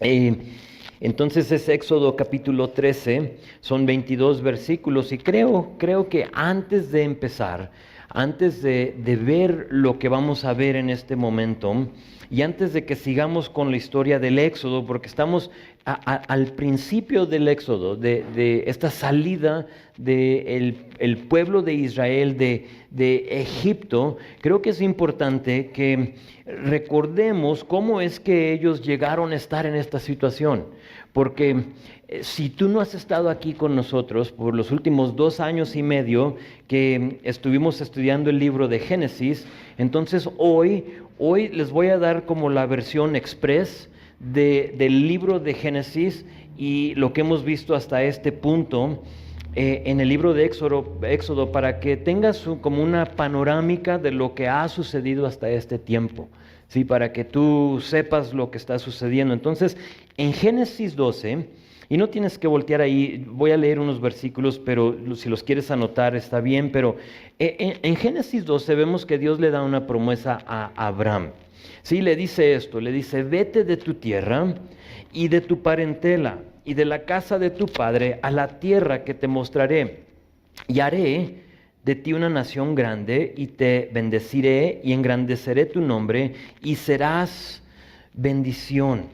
Eh, entonces es Éxodo capítulo 13, son 22 versículos y creo que antes de empezar, antes de ver lo que vamos a ver en este momento y antes de que sigamos con la historia del Éxodo, porque estamos al principio del Éxodo, de esta salida del el pueblo de Israel de Egipto, creo que es importante que recordemos cómo es que ellos llegaron a estar en esta situación. Porque si tú no has estado aquí con nosotros por los últimos 2 años y medio que estuvimos estudiando el libro de Génesis, entonces hoy les voy a dar como la versión express del libro de Génesis y lo que hemos visto hasta este punto en el libro de Éxodo para que tengas como una panorámica de lo que ha sucedido hasta este tiempo. Sí, para que tú sepas lo que está sucediendo. Entonces, en Génesis 12, y no tienes que voltear ahí, voy a leer unos versículos, pero si los quieres anotar está bien, pero en Génesis 12 vemos que Dios le da una promesa a Abraham. Sí, le dice esto, le dice, vete de tu tierra y de tu parentela y de la casa de tu padre a la tierra que te mostraré, y haré de ti una nación grande, y te bendeciré y engrandeceré tu nombre, y serás bendición.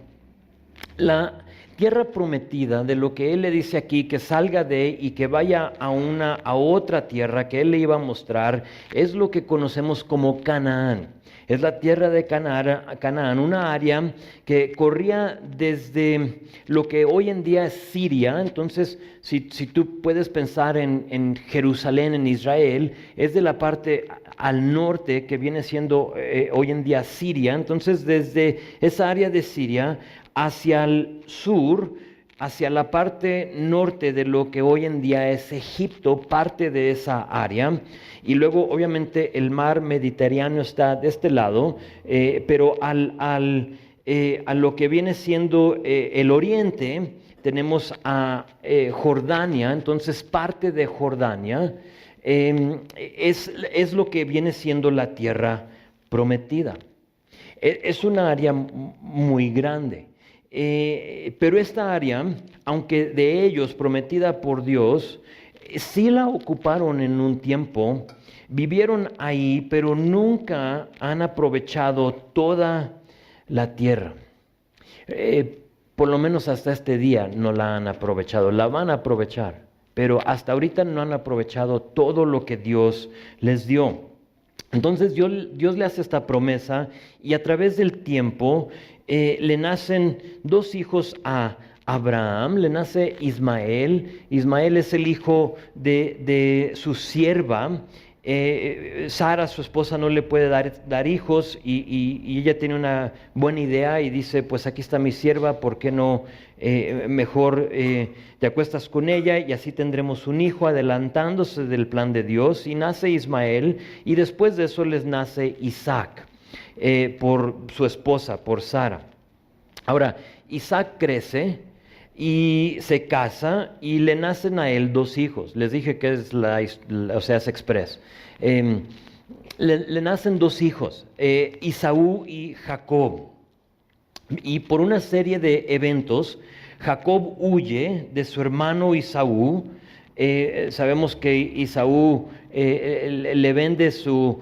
La tierra prometida, de lo que él le dice aquí, que salga de y que vaya a otra tierra que él le iba a mostrar, es lo que conocemos como Canaán. Es la tierra de Canaán, una área que corría desde lo que hoy en día es Siria. Entonces, si tú puedes pensar en Jerusalén, en Israel, es de la parte al norte que viene siendo hoy en día Siria. Entonces, desde esa área de Siria hacia el sur, hacia la parte norte de lo que hoy en día es Egipto, parte de esa área, y luego obviamente el mar Mediterráneo está de este lado, pero a lo que viene siendo el oriente, tenemos a Jordania. Entonces parte de Jordania es lo que viene siendo la tierra prometida. Es una área muy grande. Pero esta área, aunque de ellos prometida por Dios, sí la ocuparon en un tiempo, vivieron ahí, pero nunca han aprovechado toda la tierra. Por lo menos hasta este día no la han aprovechado, la van a aprovechar, pero hasta ahorita no han aprovechado todo lo que Dios les dio. Entonces Dios le hace esta promesa y a través del tiempo le nacen 2 hijos a Abraham. Le nace Ismael. Ismael es el hijo de su sierva. Sara, su esposa, no le puede dar hijos y ella tiene una buena idea y dice, pues aquí está mi sierva, ¿por qué no mejor te acuestas con ella y así tendremos un hijo, adelantándose del plan de Dios? Y nace Ismael y después de eso les nace Isaac por su esposa, por Sara. Ahora, Isaac crece y se casa y le nacen a él 2 hijos. Les dije que es es express. Le nacen 2 hijos, Esaú y Jacob. Y por una serie de eventos, Jacob huye de su hermano Esaú. Sabemos que Esaú le vende su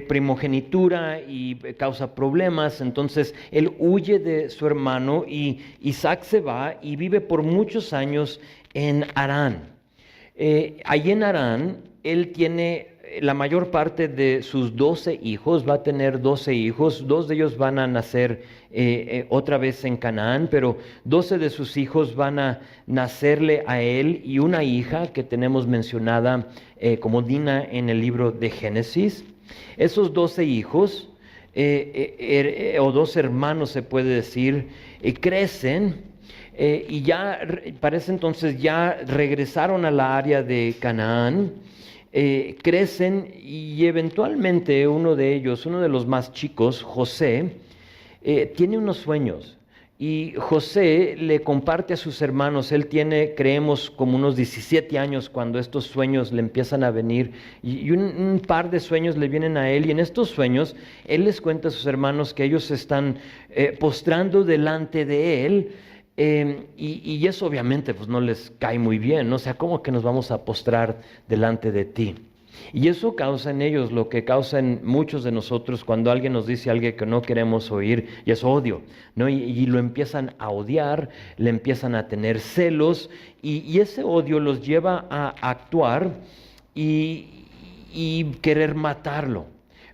primogenitura y causa problemas. Entonces él huye de su hermano y Isaac se va y vive por muchos años en Harán. Allí en Harán él tiene la mayor parte de sus 12 hijos, va a tener 12 hijos, 2 de ellos van a nacer otra vez en Canaán, pero 12 de sus hijos van a nacerle a él y una hija que tenemos mencionada como Dina en el libro de Génesis. Esos 12 hijos, o 2 hermanos se puede decir, crecen y ya para ese entonces ya regresaron a la área de Canaán. Crecen y eventualmente uno de ellos, uno de los más chicos, José, tiene unos sueños Y José le comparte a sus hermanos. Él tiene, creemos, como unos 17 años cuando estos sueños le empiezan a venir, y un par de sueños le vienen a él, y en estos sueños él les cuenta a sus hermanos que ellos se están postrando delante de él. Y eso obviamente pues no les cae muy bien, ¿no? O sea, ¿cómo que nos vamos a postrar delante de ti? Y eso causa en ellos lo que causa en muchos de nosotros cuando alguien nos dice algo que no queremos oír, y es odio, ¿no? Y lo empiezan a odiar, le empiezan a tener celos, y ese odio los lleva a actuar y querer matarlo.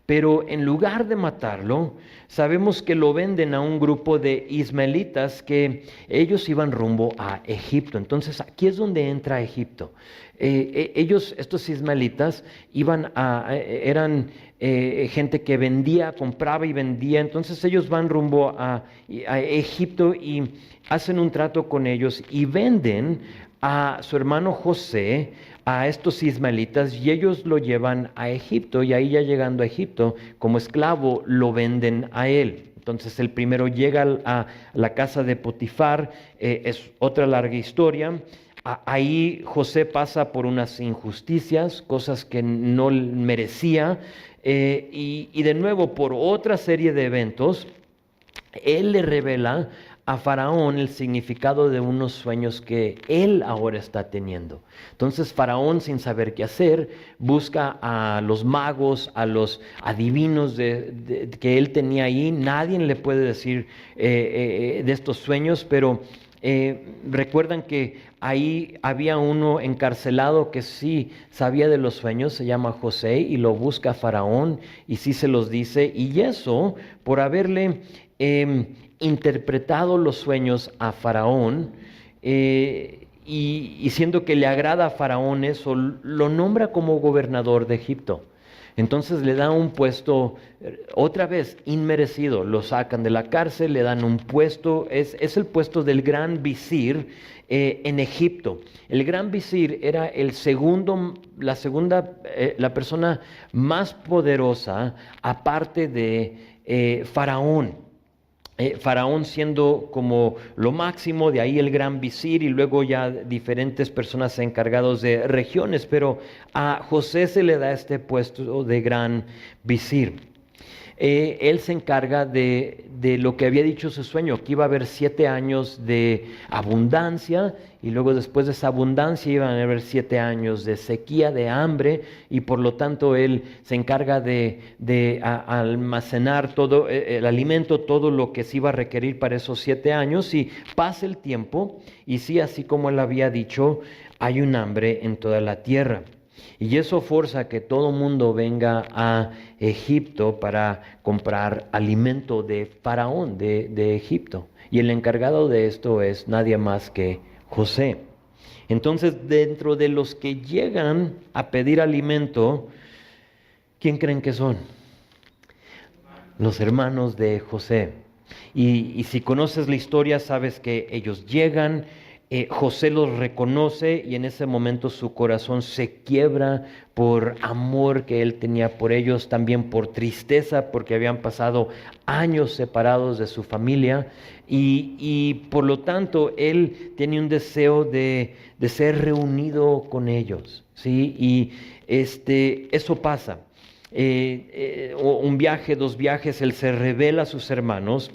Pero en lugar de matarlo, sabemos que lo venden a un grupo de ismaelitas que ellos iban rumbo a Egipto. Entonces aquí es donde entra Egipto. Ellos, estos ismaelitas, eran gente que vendía, compraba y vendía. Entonces ellos van rumbo a Egipto y hacen un trato con ellos y venden a su hermano José a estos ismaelitas, y ellos lo llevan a Egipto, y ahí ya llegando a Egipto como esclavo lo venden a él. Entonces el primero llega a la casa de Potifar, es otra larga historia. Ahí José pasa por unas injusticias, cosas que no merecía, y de nuevo por otra serie de eventos, él le revela a Faraón el significado de unos sueños que él ahora está teniendo. Entonces Faraón, sin saber qué hacer, busca a los magos, a los adivinos que él tenía ahí. Nadie le puede decir de estos sueños, pero recuerdan que ahí había uno encarcelado que sí sabía de los sueños, se llama José, y lo busca Faraón y sí se los dice, y eso por haberle interpretado los sueños a Faraón, y siendo que le agrada a Faraón eso, lo nombra como gobernador de Egipto. Entonces le da un puesto, otra vez, inmerecido. Lo sacan de la cárcel, le dan un puesto, es el puesto del gran visir en Egipto. El gran visir era la persona más poderosa, aparte de Faraón. Faraón siendo como lo máximo, de ahí el gran visir, y luego ya diferentes personas encargados de regiones, pero a José se le da este puesto de gran visir. Él se encarga de lo que había dicho su sueño, que iba a haber 7 años de abundancia, y luego después de esa abundancia iban a haber 7 años de sequía, de hambre, y por lo tanto él se encarga de almacenar todo el alimento, todo lo que se iba a requerir para esos 7 años, y pasa el tiempo, y sí, así como él había dicho, hay un hambre en toda la tierra. Y eso forza a que todo mundo venga a Egipto para comprar alimento de Faraón, de Egipto. Y el encargado de esto es nadie más que José. Entonces, dentro de los que llegan a pedir alimento, ¿quién creen que son? Los hermanos de José. Y si conoces la historia, sabes que ellos llegan. José los reconoce, y en ese momento su corazón se quiebra por amor que él tenía por ellos, también por tristeza porque habían pasado años separados de su familia, y por lo tanto él tiene un deseo de ser reunido con ellos, ¿sí? Y eso pasa. Un viaje, 2 viajes, él se revela a sus hermanos.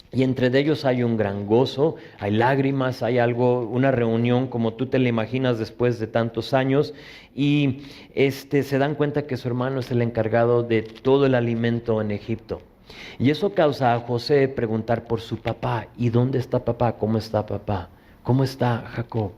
Y entre ellos hay un gran gozo, hay lágrimas, hay algo, una reunión como tú te la imaginas después de tantos años, y se dan cuenta que su hermano es el encargado de todo el alimento en Egipto. Y eso causa a José preguntar por su papá. ¿Y dónde está papá? ¿Cómo está papá? ¿Cómo está Jacob?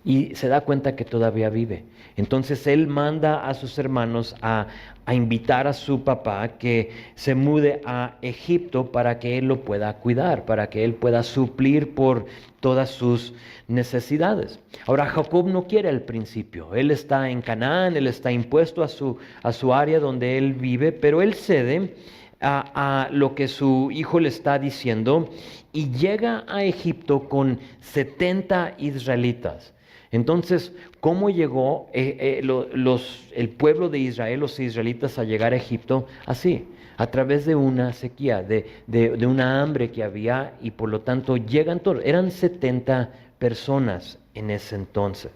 Y se da cuenta que todavía vive. Entonces él manda a sus hermanos a invitar a su papá que se mude a Egipto para que él lo pueda cuidar, para que él pueda suplir por todas sus necesidades. Ahora Jacob no quiere al principio. Él está en Canaán, él está impuesto a su área donde él vive, pero él cede a lo que su hijo le está diciendo y llega a Egipto con 70 israelitas. Entonces, ¿cómo llegó el pueblo de Israel, los israelitas, a llegar a Egipto? Así, a través de una sequía, de una hambre que había, y por lo tanto llegan todos. Eran 70 personas en ese entonces.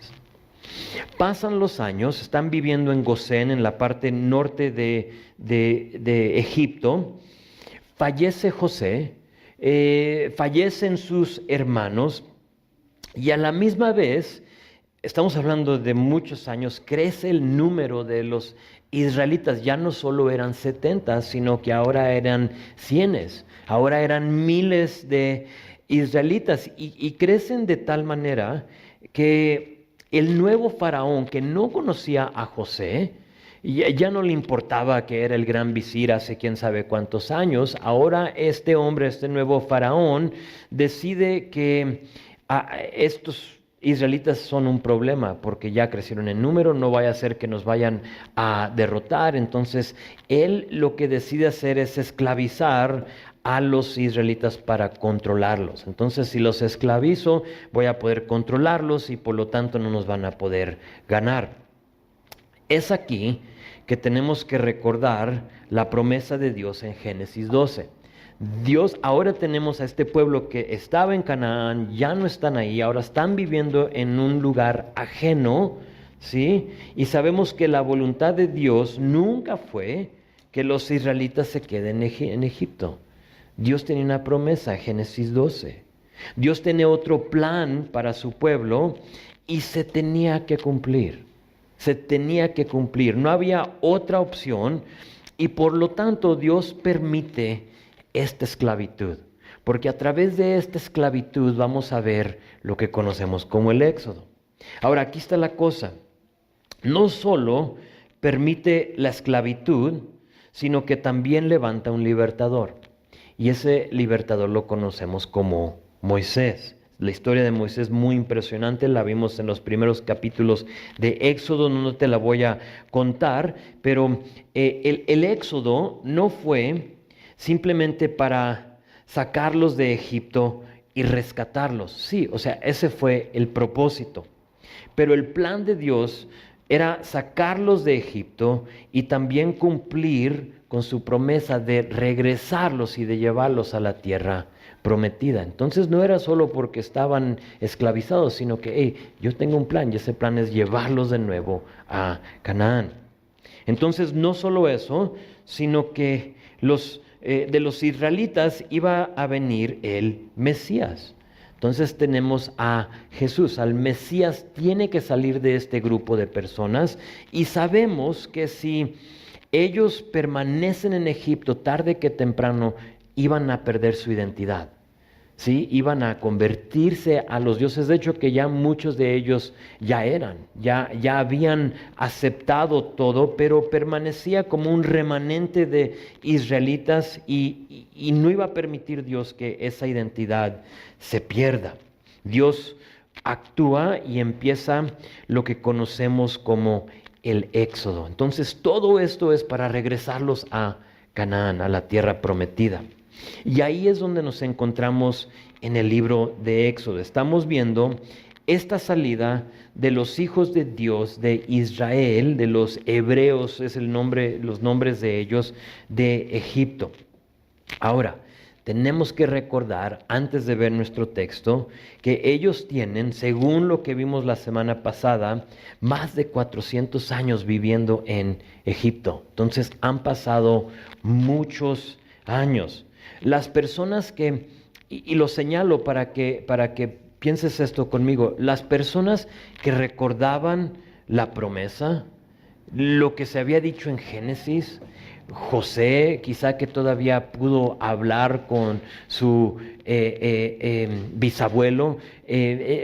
Pasan los años, están viviendo en Gosén, en la parte norte de Egipto. Fallece José, fallecen sus hermanos, y a la misma vez, estamos hablando de muchos años, crece el número de los israelitas. Ya no solo eran 70, sino que ahora eran cienes, ahora eran miles de israelitas, y crecen de tal manera que el nuevo faraón, que no conocía a José, y ya no le importaba que era el gran visir hace quién sabe cuántos años, ahora este hombre, este nuevo faraón, decide que estos israelitas son un problema porque ya crecieron en número, no vaya a ser que nos vayan a derrotar. Entonces él lo que decide hacer es esclavizar a los israelitas para controlarlos. Entonces, si los esclavizo, voy a poder controlarlos y por lo tanto no nos van a poder ganar. Es aquí que tenemos que recordar la promesa de Dios en Génesis 12. Dios, ahora tenemos a este pueblo que estaba en Canaán, ya no están ahí, ahora están viviendo en un lugar ajeno, ¿sí? Y sabemos que la voluntad de Dios nunca fue que los israelitas se queden en Egipto. Dios tenía una promesa, Génesis 12. Dios tenía otro plan para su pueblo y se tenía que cumplir. Se tenía que cumplir. No había otra opción, y por lo tanto Dios permite esta esclavitud. Porque a través de esta esclavitud vamos a ver lo que conocemos como el Éxodo. Ahora, aquí está la cosa. No solo permite la esclavitud, sino que también levanta un libertador. Y ese libertador lo conocemos como Moisés. La historia de Moisés es muy impresionante, la vimos en los primeros capítulos de Éxodo, no te la voy a contar, pero el Éxodo no fue simplemente para sacarlos de Egipto y rescatarlos. Sí, o sea, ese fue el propósito. Pero el plan de Dios era sacarlos de Egipto y también cumplir con su promesa de regresarlos y de llevarlos a la tierra prometida. Entonces no era solo porque estaban esclavizados, sino que yo tengo un plan, y ese plan es llevarlos de nuevo a Canaán. Entonces no solo eso, sino que de los israelitas iba a venir el Mesías. Entonces tenemos a Jesús, al Mesías tiene que salir de este grupo de personas, y sabemos que si ellos permanecen en Egipto, tarde que temprano iban a perder su identidad, ¿sí? Iban a convertirse a los dioses. De hecho, que ya muchos de ellos ya habían aceptado todo, pero permanecía como un remanente de israelitas, y no iba a permitir Dios que esa identidad se pierda. Dios actúa y empieza lo que conocemos como el Éxodo. Entonces todo esto es para regresarlos a Canaán, a la tierra prometida. Y ahí es donde nos encontramos en el libro de Éxodo. Estamos viendo esta salida de los hijos de Dios, de Israel, de los hebreos, es el nombre, los nombres de ellos, de Egipto. Ahora, tenemos que recordar, antes de ver nuestro texto, que ellos tienen, según lo que vimos la semana pasada, más de 400 años viviendo en Egipto. Entonces han pasado muchos años. Las personas que, y lo señalo para que pienses esto conmigo, las personas que recordaban la promesa, lo que se había dicho en Génesis, José, quizá que todavía pudo hablar con su bisabuelo,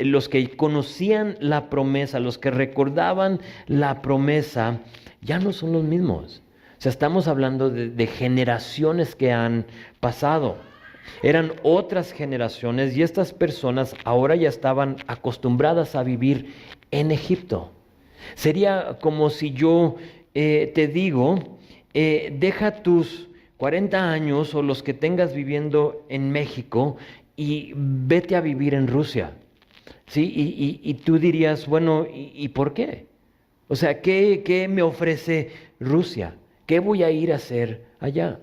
los que conocían la promesa, los que recordaban la promesa, ya no son los mismos. O sea, estamos hablando de generaciones que han pasado. Eran otras generaciones, y estas personas ahora ya estaban acostumbradas a vivir en Egipto. Sería como si yo te digo, deja tus 40 años o los que tengas viviendo en México y vete a vivir en Rusia. ¿Sí? Y tú dirías, bueno, ¿y por qué? O sea, ¿qué me ofrece Rusia? ¿Qué voy a ir a hacer allá?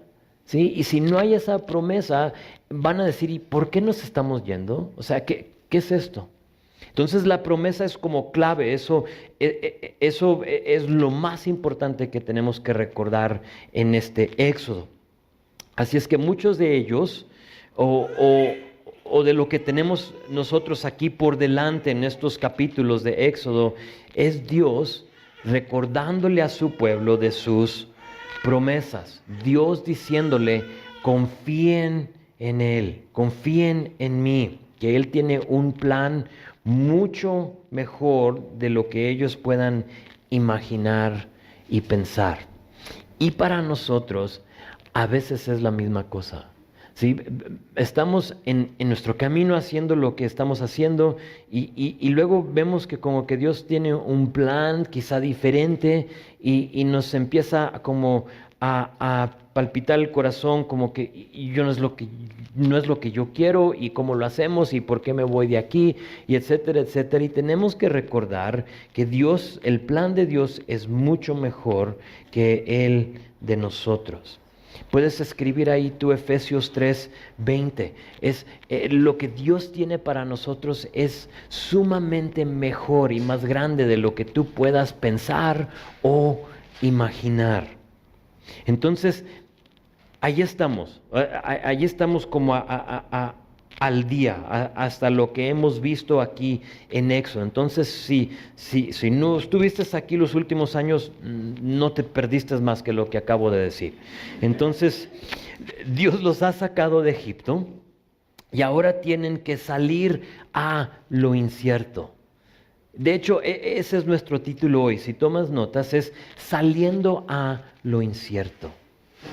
¿sí? Y si no hay esa promesa, van a decir, ¿y por qué nos estamos yendo? O sea, ¿qué es esto? Entonces la promesa es como clave, eso es lo más importante que tenemos que recordar en este Éxodo. Así es que muchos de ellos, o de lo que tenemos nosotros aquí por delante en estos capítulos de Éxodo, es Dios recordándole a su pueblo de sus promesas. Dios diciéndole, confíen en Él, confíen en mí, que Él tiene un plan mucho mejor de lo que ellos puedan imaginar y pensar. Y para nosotros, a veces es la misma cosa. ¿Sí? Estamos en nuestro camino haciendo lo que estamos haciendo y luego vemos que como que Dios tiene un plan quizá diferente y nos empieza como a palpitar el corazón como que yo no es lo que yo quiero y cómo lo hacemos y por qué me voy de aquí y etcétera, etcétera. Y tenemos que recordar que Dios, el plan de Dios es mucho mejor que el de nosotros. Puedes escribir ahí tú Efesios 3:20. Lo que Dios tiene para nosotros es sumamente mejor y más grande de lo que tú puedas pensar o imaginar. Entonces, ahí estamos como al día, hasta lo que hemos visto aquí en Éxodo. Entonces, si no estuviste aquí los últimos años, no te perdiste más que lo que acabo de decir. Entonces, Dios los ha sacado de Egipto y ahora tienen que salir a lo incierto. De hecho, ese es nuestro título hoy. Si tomas notas, es saliendo a lo incierto.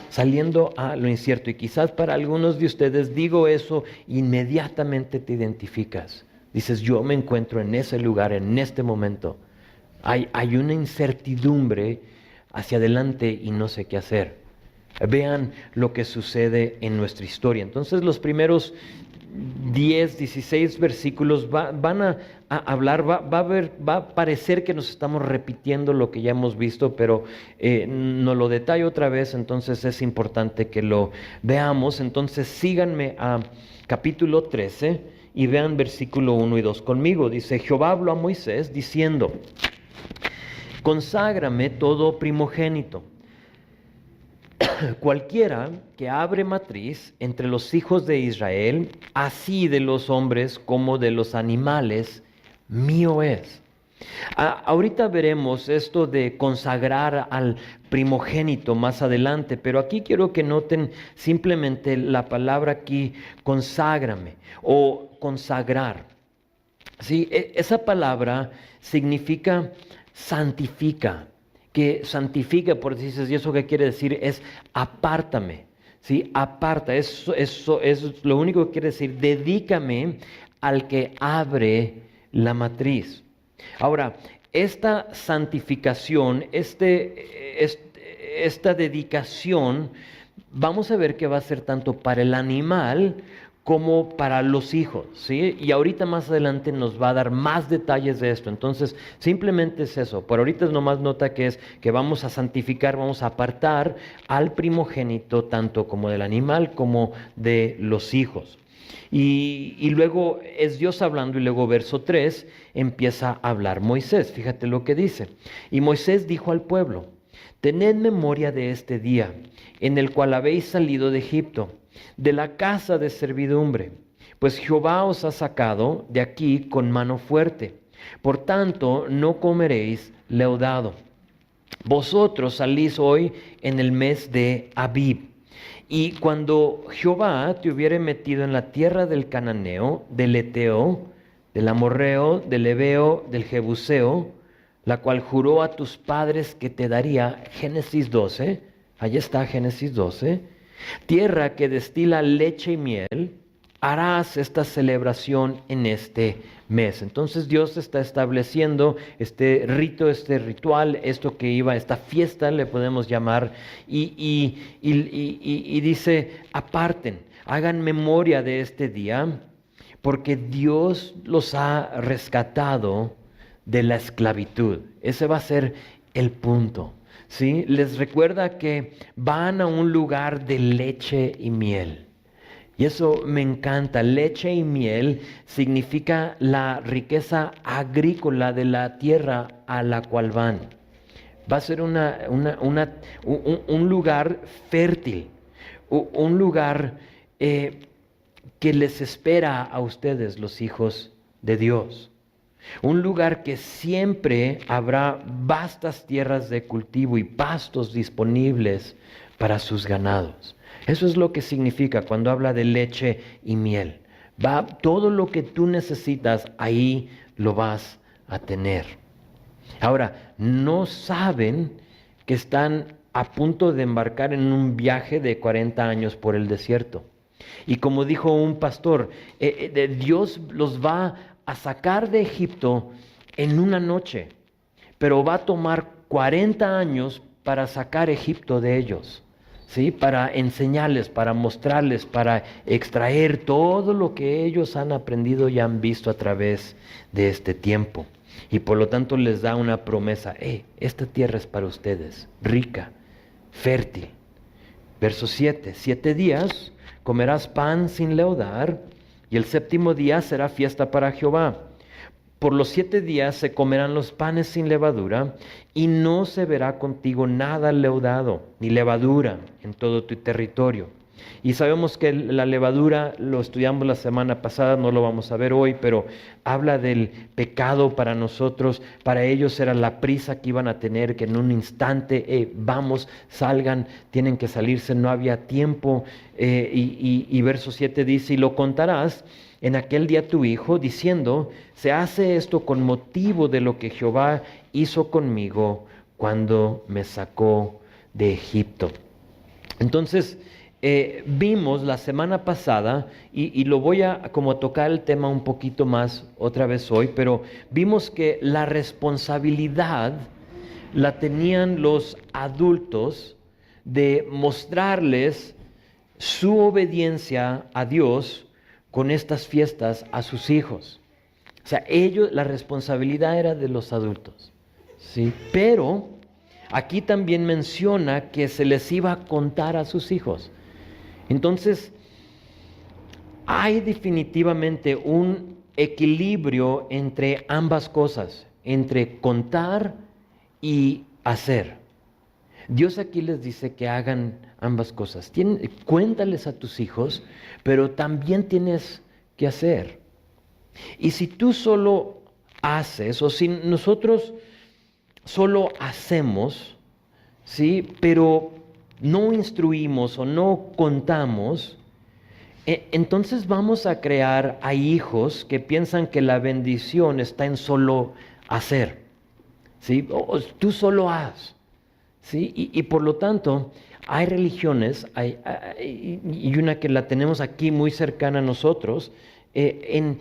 Saliendo a lo incierto. Y quizás para algunos de ustedes digo eso, inmediatamente te identificas. Dices, yo me encuentro en ese lugar, en este momento. Hay una incertidumbre hacia adelante y no sé qué hacer. Vean lo que sucede en nuestra historia. Entonces los primeros 10, 16 versículos van a hablar, va a parecer que nos estamos repitiendo lo que ya hemos visto, pero no lo detallo otra vez, entonces es importante que lo veamos. Entonces síganme a capítulo 13 y vean versículo 1 y 2 conmigo. Dice, Jehová habló a Moisés diciendo, conságrame todo primogénito. Cualquiera que abre matriz entre los hijos de Israel, así de los hombres como de los animales, mío es. Ahorita veremos esto de consagrar al primogénito más adelante, pero aquí quiero que noten simplemente la palabra aquí, conságrame o consagrar. Sí, esa palabra significa santifica. Que santifica, por dices, ¿y eso qué quiere decir? Es apártame, ¿sí? Aparta, eso es lo único que quiere decir, dedícame al que abre la matriz. Ahora, esta santificación, esta dedicación, vamos a ver que va a ser tanto para el animal como para los hijos, ¿sí? Y ahorita más adelante nos va a dar más detalles de esto. Entonces, simplemente es eso. Por ahorita es nomás nota que vamos a santificar, vamos a apartar al primogénito, tanto como del animal como de los hijos. Y luego es Dios hablando y luego verso 3 empieza a hablar Moisés. Fíjate lo que dice. Y Moisés dijo al pueblo, tened memoria de este día en el cual habéis salido de Egipto, de la casa de servidumbre, pues Jehová os ha sacado de aquí con mano fuerte. Por tanto, no comeréis leudado. Vosotros salís hoy en el mes de Abib. Y cuando Jehová te hubiere metido en la tierra del Cananeo, del Eteo, del Amorreo, del Ebeo, del Jebuseo, la cual juró a tus padres que te daría, Génesis 12, allí está Génesis 12, tierra que destila leche y miel, harás esta celebración en este mes. Entonces Dios está estableciendo este rito, este ritual, esta fiesta le podemos llamar, y dice, aparten, hagan memoria de este día, porque Dios los ha rescatado de la esclavitud. Ese va a ser el punto. ¿sí? Les recuerda que van a un lugar de leche y miel. Y eso me encanta. Leche y miel significa la riqueza agrícola de la tierra a la cual van. Va a ser un lugar fértil, un lugar que les espera a ustedes, los hijos de Dios. Un lugar que siempre habrá vastas tierras de cultivo y pastos disponibles para sus ganados. Eso es lo que significa cuando habla de leche y miel. Todo lo que tú necesitas, ahí lo vas a tener. Ahora, no saben que están a punto de embarcar en un viaje de 40 años por el desierto. Y como dijo un pastor, Dios los va a sacar de Egipto en una noche, pero va a tomar 40 años para sacar Egipto de ellos, ¿sí? Para enseñarles, para mostrarles, para extraer todo lo que ellos han aprendido y han visto a través de este tiempo. Y por lo tanto les da una promesa, esta tierra es para ustedes, rica, fértil. Verso 7, 7 días comerás pan sin leudar, y el séptimo día será fiesta para Jehová. Por los 7 días se comerán los panes sin levadura, y no se verá contigo nada leudado, ni levadura en todo tu territorio. Y sabemos que la levadura, lo estudiamos la semana pasada, no lo vamos a ver hoy, pero habla del pecado para nosotros. Para ellos era la prisa que iban a tener, que en un instante, vamos, salgan, tienen que salirse, no había tiempo. Y verso 7 dice, y lo contarás en aquel día a tu hijo, diciendo, se hace esto con motivo de lo que Jehová hizo conmigo cuando me sacó de Egipto. Entonces, vimos la semana pasada, y lo voy a como tocar el tema un poquito más otra vez hoy, pero vimos que la responsabilidad la tenían los adultos de mostrarles su obediencia a Dios con estas fiestas a sus hijos. O sea, la responsabilidad era de los adultos, ¿sí? Pero aquí también menciona que se les iba a contar a sus hijos. Entonces, hay definitivamente un equilibrio entre ambas cosas, entre contar y hacer. Dios aquí les dice que hagan ambas cosas. Cuéntales a tus hijos, pero también tienes que hacer. Y si tú solo haces, o si nosotros solo hacemos, ¿sí? Pero no instruimos o no contamos, entonces vamos a crear a hijos que piensan que la bendición está en solo hacer, ¿sí? Tú solo haz, ¿sí? Y por lo tanto, hay religiones, y una que la tenemos aquí muy cercana a nosotros, en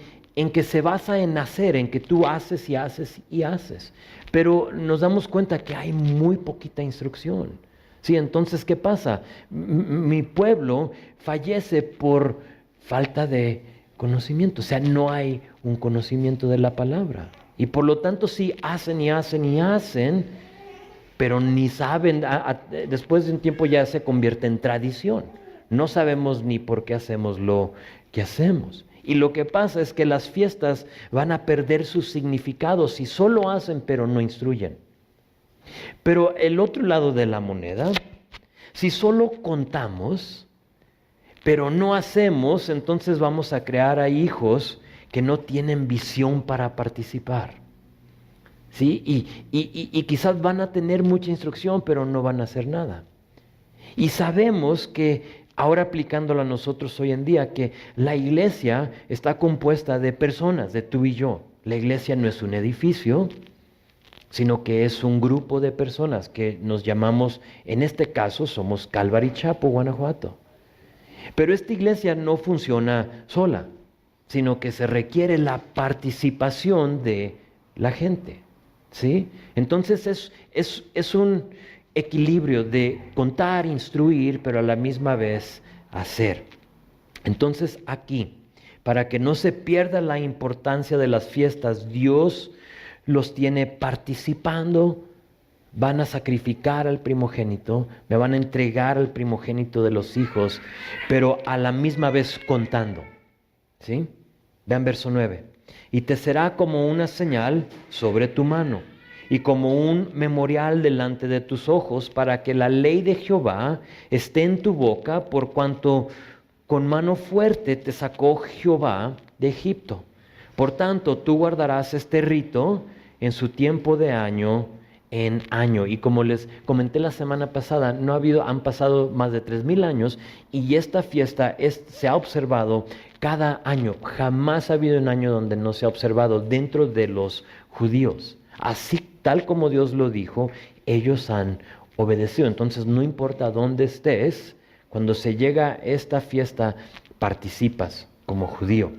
que se basa en hacer, en que tú haces y haces y haces. Pero nos damos cuenta que hay muy poquita instrucción. Sí, entonces, ¿qué pasa? Mi pueblo fallece por falta de conocimiento. O sea, no hay un conocimiento de la palabra. Y por lo tanto, sí, hacen y hacen y hacen, pero ni saben, después de un tiempo ya se convierte en tradición. No sabemos ni por qué hacemos lo que hacemos. Y lo que pasa es que las fiestas van a perder su significado si solo hacen pero no instruyen. Pero el otro lado de la moneda, si solo contamos pero no hacemos, entonces vamos a crear a hijos que no tienen visión para participar. ¿Sí? Y quizás van a tener mucha instrucción pero no van a hacer nada. Y sabemos que, ahora aplicándolo a nosotros hoy en día, que la iglesia está compuesta de personas, de tú y yo. La iglesia no es un edificio, sino que es un grupo de personas que nos llamamos, en este caso somos Calvary Chapo, Guanajuato. Pero esta iglesia no funciona sola, sino que se requiere la participación de la gente, ¿sí? Entonces es un equilibrio de contar, instruir, pero a la misma vez hacer. Entonces aquí, para que no se pierda la importancia de las fiestas, Dios los tiene participando van a sacrificar al primogénito, me van a entregar al primogénito de los hijos, pero a la misma vez contando. ¿Sí? Vean verso 9. Y te será como una señal sobre tu mano y como un memorial delante de tus ojos, para que la ley de Jehová esté en tu boca, por cuanto con mano fuerte te sacó Jehová de Egipto. Por tanto, tú guardarás este rito en su tiempo de año en año. Y como les comenté la semana pasada, han pasado más de 3000 años y esta fiesta se ha observado cada año. Jamás ha habido un año donde no se ha observado dentro de los judíos. Así, tal como Dios lo dijo, ellos han obedecido. Entonces, no importa dónde estés, cuando se llega a esta fiesta, participas como judío.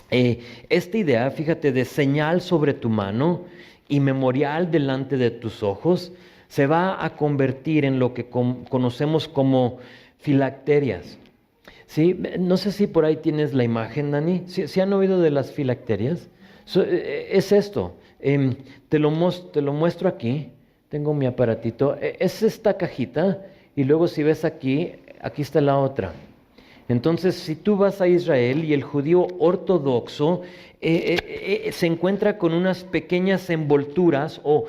Esta idea, fíjate, de señal sobre tu mano y memorial delante de tus ojos, se va a convertir en lo que conocemos como filacterias. ¿Sí? No sé si por ahí tienes la imagen, Dani. ¿Sí han oído de las filacterias? Es esto. Te lo muestro aquí. Tengo mi aparatito. Es esta cajita y luego si ves aquí está la otra. Entonces, si tú vas a Israel y el judío ortodoxo se encuentra con unas pequeñas envolturas o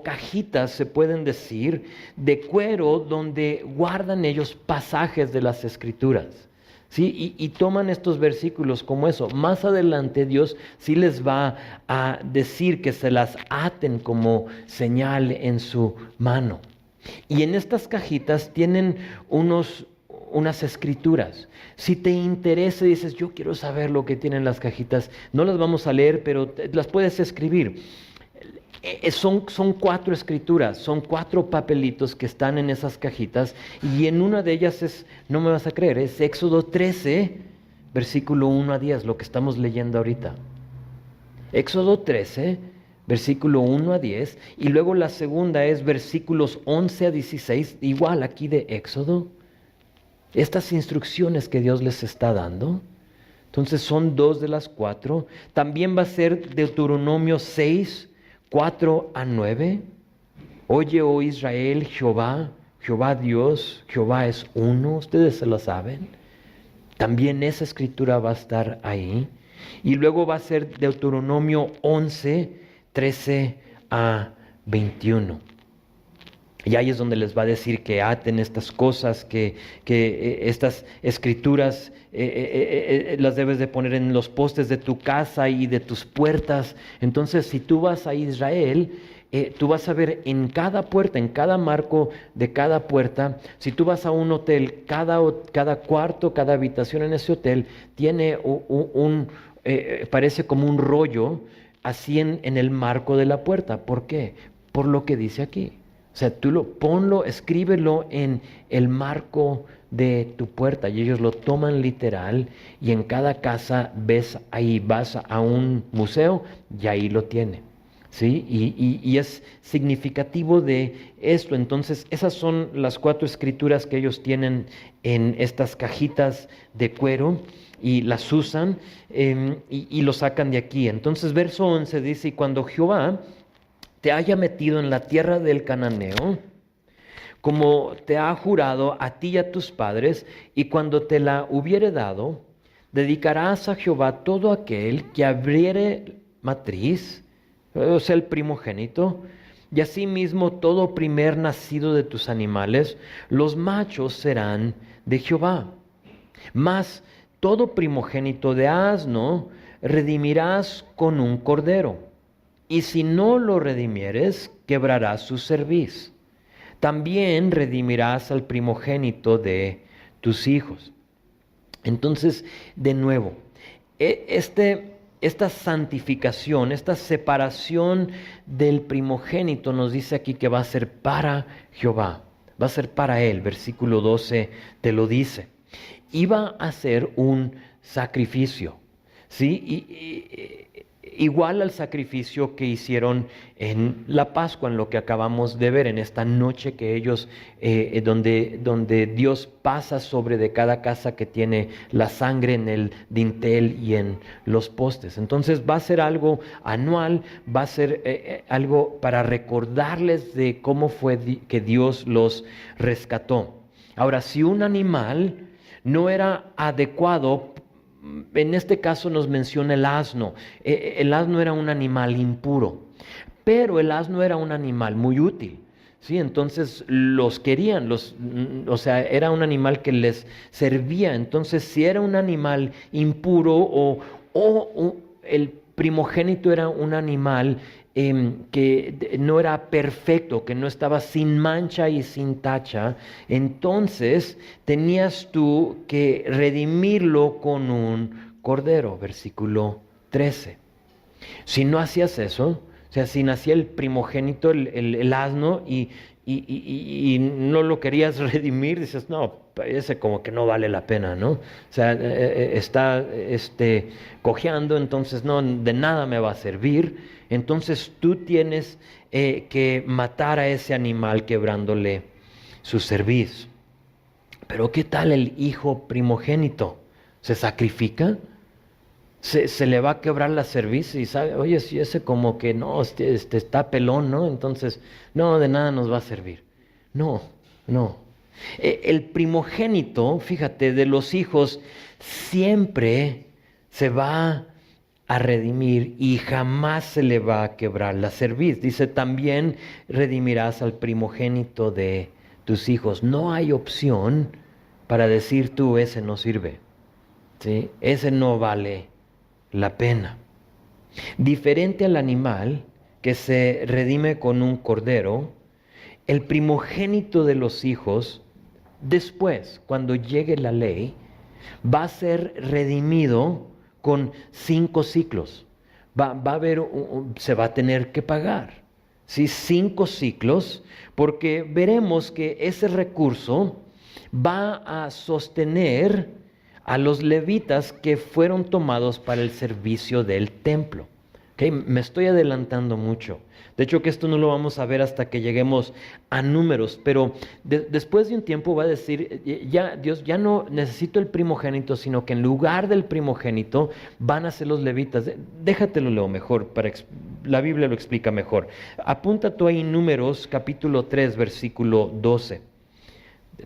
cajitas, se pueden decir, de cuero donde guardan ellos pasajes de las Escrituras. ¿Sí? Y toman estos versículos como eso. Más adelante Dios sí les va a decir que se las aten como señal en su mano. Y en estas cajitas tienen unas escrituras. Si te interesa y dices, yo quiero saber lo que tienen las cajitas, no las vamos a leer, pero las puedes escribir. Son 4 escrituras, son 4 papelitos que están en esas cajitas, y en una de ellas no me vas a creer, es Éxodo 13, versículo 1 a 10, lo que estamos leyendo ahorita. Éxodo 13, versículo 1 a 10, y luego la segunda es versículos 11 a 16, igual aquí de Éxodo. Estas instrucciones que Dios les está dando, entonces son 2 de las 4. También va a ser Deuteronomio 6, 4 a 9. Oye, oh Israel, Jehová Dios, Jehová es uno. Ustedes se lo saben. También esa escritura va a estar ahí. Y luego va a ser Deuteronomio 11, 13 a 21. Y ahí es donde les va a decir que aten estas cosas, que estas escrituras las debes de poner en los postes de tu casa y de tus puertas. Entonces, si tú vas a Israel, tú vas a ver en cada puerta, en cada marco de cada puerta, si tú vas a un hotel, cada cuarto, cada habitación en ese hotel tiene parece como un rollo así en el marco de la puerta. ¿Por qué? Por lo que dice aquí. O sea, ponlo, escríbelo en el marco de tu puerta, y ellos lo toman literal, y en cada casa ves ahí, vas a un museo y ahí lo tiene, ¿sí? Y es significativo de esto. Entonces, esas son las 4 escrituras que ellos tienen en estas cajitas de cuero y las usan y lo sacan de aquí. Entonces, verso 11 dice, y cuando Jehová te haya metido en la tierra del cananeo, como te ha jurado a ti y a tus padres, y cuando te la hubiere dado, dedicarás a Jehová todo aquel que abriere matriz, o sea, el primogénito, y asimismo todo primer nacido de tus animales, los machos serán de Jehová. Mas todo primogénito de asno redimirás con un cordero. Y si no lo redimieres, quebrarás su cerviz. También redimirás al primogénito de tus hijos. Entonces, de nuevo, esta santificación, esta separación del primogénito nos dice aquí que va a ser para Jehová, va a ser para él. Versículo 12 te lo dice. Iba a ser un sacrificio, ¿sí? igual al sacrificio que hicieron en la Pascua, en lo que acabamos de ver, en esta noche que ellos, donde Dios pasa sobre de cada casa que tiene la sangre en el dintel y en los postes. Entonces va a ser algo anual, va a ser algo para recordarles de cómo fue que Dios los rescató. Ahora, si un animal no era adecuado, en este caso nos menciona el asno. El asno era un animal impuro, pero el asno era un animal muy útil. ¿Sí? Entonces los querían, o sea, era un animal que les servía. Entonces, si era un animal impuro o el primogénito era un animal que no era perfecto, que no estaba sin mancha y sin tacha, entonces tenías tú que redimirlo con un cordero, versículo 13. Si no hacías eso, o sea, si nacía el primogénito, el asno, y no lo querías redimir, dices, no, ese como que no vale la pena, ¿no? O sea, está cojeando, entonces no, de nada me va a servir. Entonces tú tienes que matar a ese animal quebrándole su cerviz. Pero ¿qué tal el hijo primogénito? ¿Se sacrifica? Se le va a quebrar la cerviz y sabe, oye, si ese como que no, está pelón, ¿no? Entonces, no, de nada nos va a servir. No. El primogénito, fíjate, de los hijos, siempre se va a redimir y jamás se le va a quebrar la cerviz. Dice, también redimirás al primogénito de tus hijos. No hay opción para decir tú, ese no sirve, ¿sí? Ese no vale la pena. Diferente al animal que se redime con un cordero, el primogénito de los hijos, después, cuando llegue la ley, va a ser redimido con 5 ciclos. Va a haber, se va a tener que pagar, ¿sí? 5 ciclos, porque veremos que ese recurso va a sostener a los levitas que fueron tomados para el servicio del templo. ¿Okay? Me estoy adelantando mucho. De hecho, que esto no lo vamos a ver hasta que lleguemos a Números, pero después de un tiempo va a decir, ya Dios, ya no necesito el primogénito, sino que en lugar del primogénito van a ser los levitas. Déjatelo leo mejor, la Biblia lo explica mejor. Apunta tú ahí Números capítulo 3, versículo 12.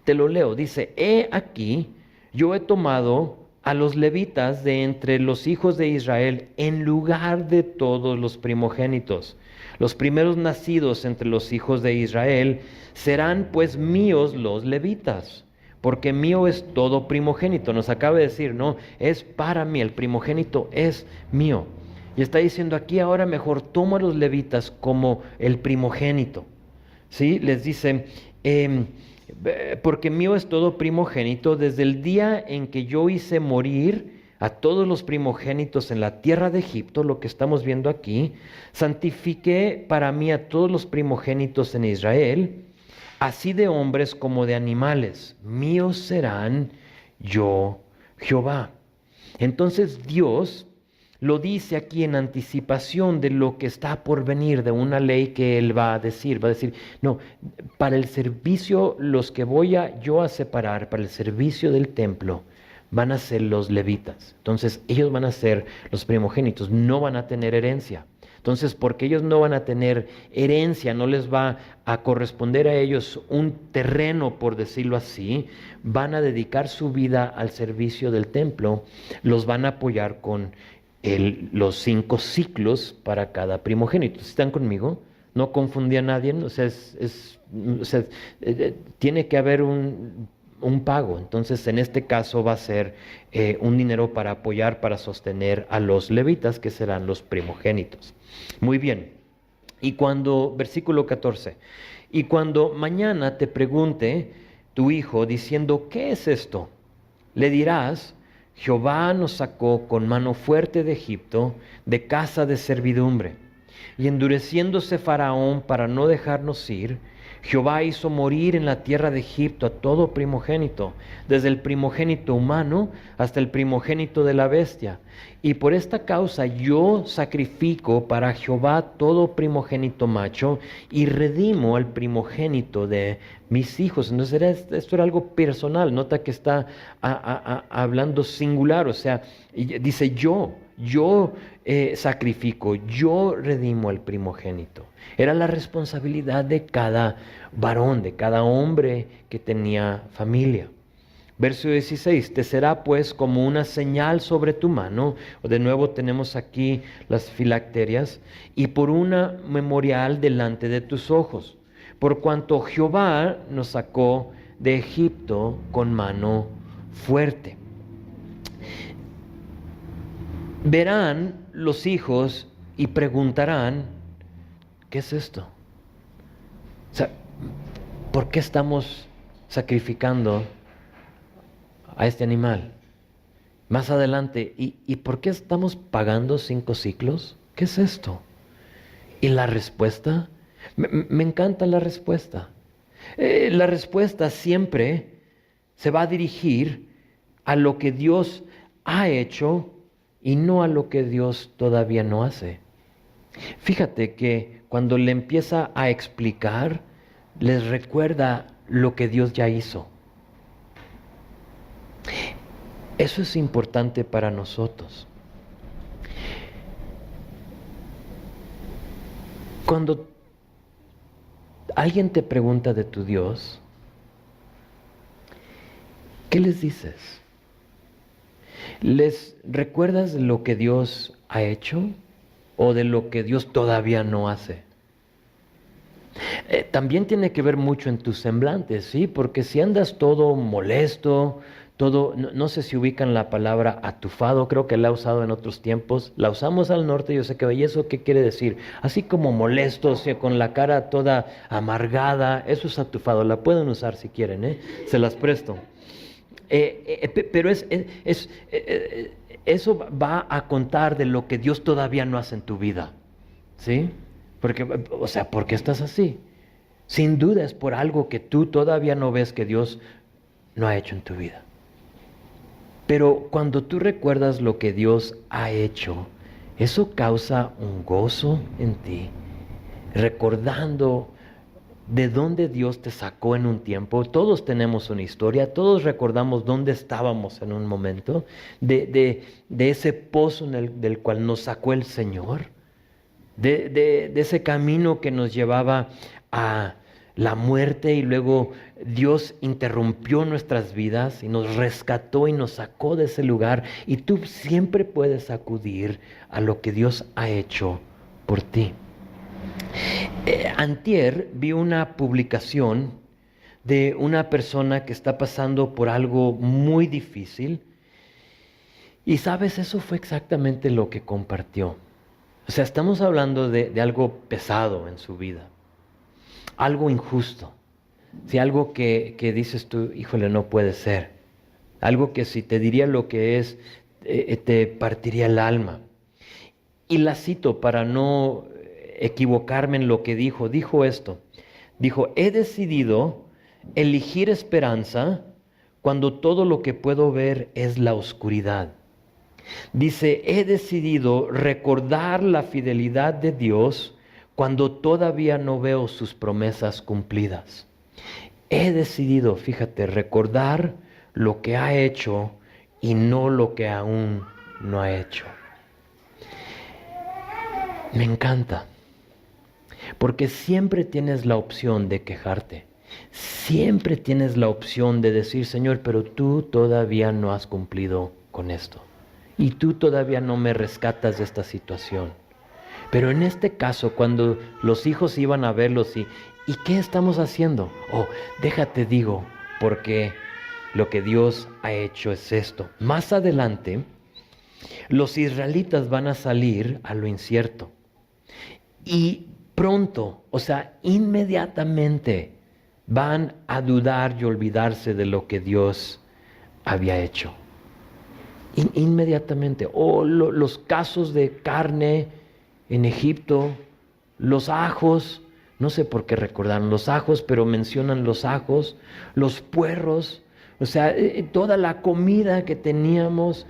Te lo leo, dice, he aquí, yo he tomado a los levitas de entre los hijos de Israel en lugar de todos los primogénitos. Los primeros nacidos entre los hijos de Israel serán pues míos los levitas, porque mío es todo primogénito. Nos acaba de decir, no, es para mí, el primogénito es mío. Y está diciendo aquí, ahora mejor tomo a los levitas como el primogénito. ¿Sí? Les dice, porque mío es todo primogénito, desde el día en que yo hice morir a todos los primogénitos en la tierra de Egipto, lo que estamos viendo aquí, santifiqué para mí a todos los primogénitos en Israel, así de hombres como de animales, míos serán yo Jehová. Entonces Dios lo dice aquí en anticipación de lo que está por venir, de una ley que Él va a decir, no, para el servicio, los que voy yo a separar para el servicio del templo, van a ser los levitas. Entonces ellos van a ser los primogénitos, no van a tener herencia. Entonces, porque ellos no van a tener herencia, no les va a corresponder a ellos un terreno, por decirlo así, van a dedicar su vida al servicio del templo, los van a apoyar con los 5 ciclos para cada primogénito. ¿Están conmigo? No confundí a nadie, o sea, tiene que haber un pago. Entonces, en este caso va a ser un dinero para apoyar, para sostener a los levitas, que serán los primogénitos. Muy bien. Y cuando, versículo 14, y cuando mañana te pregunte tu hijo diciendo, ¿qué es esto? Le dirás, Jehová nos sacó con mano fuerte de Egipto, de casa de servidumbre. Y endureciéndose Faraón para no dejarnos ir, Jehová hizo morir en la tierra de Egipto a todo primogénito, desde el primogénito humano hasta el primogénito de la bestia. Y por esta causa yo sacrifico para Jehová todo primogénito macho y redimo al primogénito de mis hijos. Entonces esto era algo personal. Nota que está hablando singular, o sea, dice yo sacrifico, yo redimo al primogénito. Era la responsabilidad de cada varón, de cada hombre que tenía familia. Verso 16, te será pues como una señal sobre tu mano. De nuevo tenemos aquí las filacterias. Y por una memorial delante de tus ojos. Por cuanto Jehová nos sacó de Egipto con mano fuerte. Verán los hijos y preguntarán, ¿qué es esto? O sea, ¿por qué estamos sacrificando a este animal? Más adelante, ¿y por qué estamos pagando 5 siclos? ¿Qué es esto? ¿Y la respuesta? Me encanta la respuesta. La respuesta siempre se va a dirigir a lo que Dios ha hecho y no a lo que Dios todavía no hace. Fíjate que cuando le empieza a explicar, les recuerda lo que Dios ya hizo. Eso es importante para nosotros. Cuando alguien te pregunta de tu Dios, ¿qué les dices? ¿Les recuerdas de lo que Dios ha hecho o de lo que Dios todavía no hace? También tiene que ver mucho en tus semblantes, ¿sí? Porque si andas todo molesto, no sé si ubican la palabra atufado, creo que la he usado en otros tiempos, la usamos al norte, yo sé que, ¿y eso qué quiere decir? Así como molesto, o sea, con la cara toda amargada, eso es atufado, la pueden usar si quieren, se las presto. Pero eso va a contar de lo que Dios todavía no hace en tu vida, ¿sí? Porque, o sea, ¿por qué estás así? Sin duda es por algo que tú todavía no ves que Dios no ha hecho en tu vida. Pero cuando tú recuerdas lo que Dios ha hecho, eso causa un gozo en ti, recordando de dónde Dios te sacó en un tiempo. Todos tenemos una historia, todos recordamos dónde estábamos en un momento, de ese pozo del cual nos sacó el Señor, de ese camino que nos llevaba a la muerte y luego Dios interrumpió nuestras vidas y nos rescató y nos sacó de ese lugar, y tú siempre puedes acudir a lo que Dios ha hecho por ti. Antier vi una publicación de una persona que está pasando por algo muy difícil y sabes, eso fue exactamente lo que compartió. O sea, estamos hablando de algo pesado en su vida, algo injusto, ¿sí? Algo que dices tú, híjole, no puede ser, algo que si te diría lo que es, te partiría el alma. Y la cito para no equivocarme en lo que dijo esto. Dijo, he decidido elegir esperanza cuando todo lo que puedo ver es la oscuridad. Dice, he decidido recordar la fidelidad de Dios cuando todavía no veo sus promesas cumplidas. He decidido, fíjate, recordar lo que ha hecho y no lo que aún no ha hecho. Me encanta, porque siempre tienes la opción de quejarte, siempre tienes la opción de decir, Señor, pero tú todavía no has cumplido con esto, y tú todavía no me rescatas de esta situación. Pero en este caso, cuando los hijos iban a verlos ¿y qué estamos haciendo? Oh, déjate digo, porque lo que Dios ha hecho es esto. Más adelante, los israelitas van a salir a lo incierto. Y pronto, o sea, inmediatamente van a dudar y olvidarse de lo que Dios había hecho. Inmediatamente. Los casos de carne en Egipto, los ajos, No sé por qué recordaron los ajos, pero mencionan los ajos, los puerros, o sea, toda la comida que teníamos,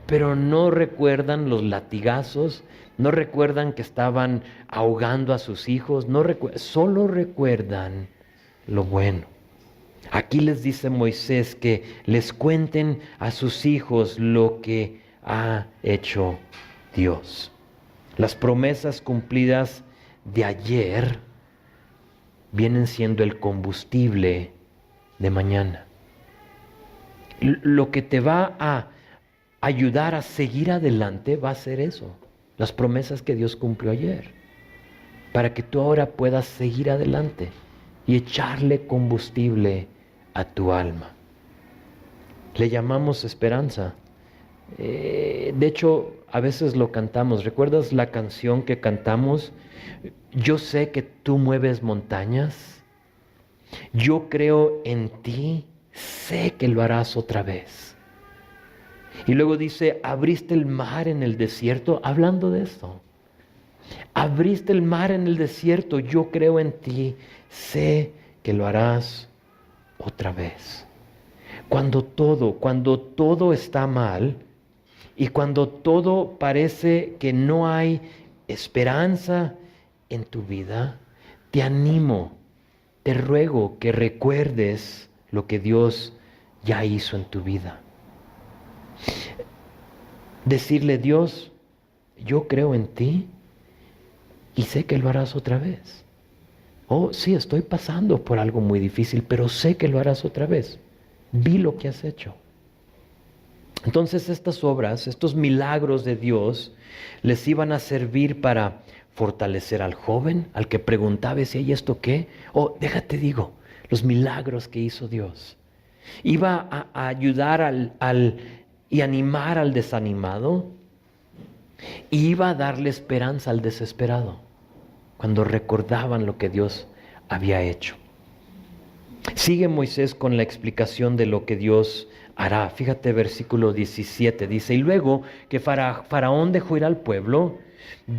pero no recuerdan los latigazos, no recuerdan que estaban ahogando a sus hijos, solo recuerdan lo bueno. Aquí les dice Moisés que les cuenten a sus hijos lo que ha hecho Dios. Las promesas cumplidas de ayer vienen siendo el combustible de mañana. Lo que te va a ayudar a seguir adelante va a ser eso, las promesas que Dios cumplió ayer, para que tú ahora puedas seguir adelante y echarle combustible a tu alma. Le llamamos esperanza. De hecho, a veces lo cantamos. ¿Recuerdas la canción que cantamos? Yo sé que tú mueves montañas. Yo creo en ti. Sé que lo harás otra vez. Y luego dice, abriste el mar en el desierto. Hablando de esto. Abriste el mar en el desierto. Yo creo en ti. Sé que lo harás otra vez. Cuando todo está mal y cuando todo parece que no hay esperanza en tu vida, te animo, te ruego que recuerdes lo que Dios ya hizo en tu vida. Decirle, Dios, yo creo en ti y sé que lo harás otra vez. Oh, sí, estoy pasando por algo muy difícil, pero sé que lo harás otra vez. Vi lo que has hecho. Entonces estas obras, estos milagros de Dios, les iban a servir para fortalecer al joven, al que preguntaba, ¿y esto qué? Oh, déjate digo, los milagros que hizo Dios. Iba a ayudar y animar al desanimado, y iba a darle esperanza al desesperado, cuando recordaban lo que Dios había hecho. Sigue Moisés con la explicación de lo que Dios hará. Fíjate, versículo 17, dice, y luego que Faraón dejó ir al pueblo,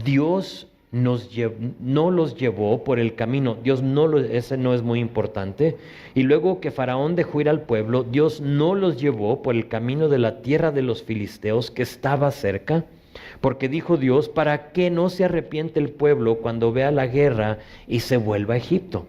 Dios no los llevó por el camino. Ese no es muy importante. Y luego que Faraón dejó ir al pueblo, Dios no los llevó por el camino de la tierra de los filisteos que estaba cerca, porque dijo Dios, para que no se arrepiente el pueblo cuando vea la guerra y se vuelva a Egipto.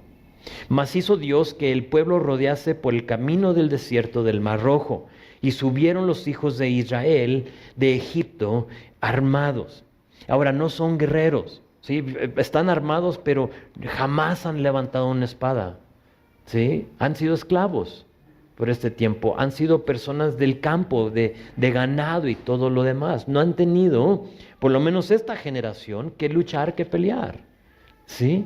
Mas hizo Dios que el pueblo rodease por el camino del desierto del Mar Rojo, y subieron los hijos de Israel de Egipto armados. Ahora, no son guerreros, ¿sí? Están armados, pero jamás han levantado una espada, ¿sí? Han sido esclavos por este tiempo, han sido personas del campo, de ganado y todo lo demás. No han tenido, por lo menos esta generación, que luchar, que pelear, ¿sí?